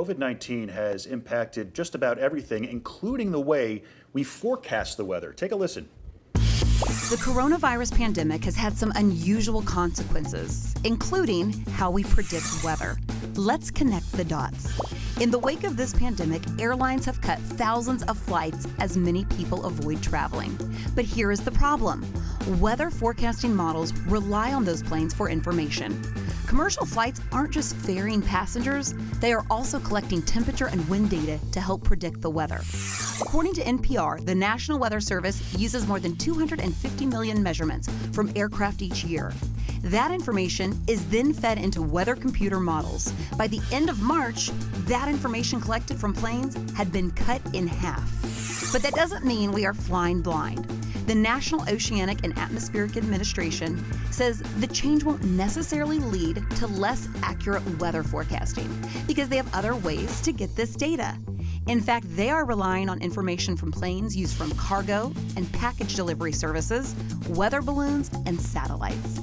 COVID-19 has impacted just about everything, including the way we forecast the weather. Take a listen. The coronavirus pandemic has had some unusual consequences, including how we predict weather. Let's connect the dots. In the wake of this pandemic, airlines have cut thousands of flights as many people avoid traveling. But here is the problem. Weather forecasting models rely on those planes for information. Commercial flights aren't just ferrying passengers, they are also collecting temperature and wind data to help predict the weather. According to NPR, the National Weather Service uses more than 250 million measurements from aircraft each year. That information is then fed into weather computer models. By the end of March, that information collected from planes had been cut in half. But that doesn't mean we are flying blind. The National Oceanic and Atmospheric Administration says the change won't necessarily lead to less accurate weather forecasting because they have other ways to get this data. In fact, they are relying on information from planes used from cargo and package delivery services, weather balloons, and satellites.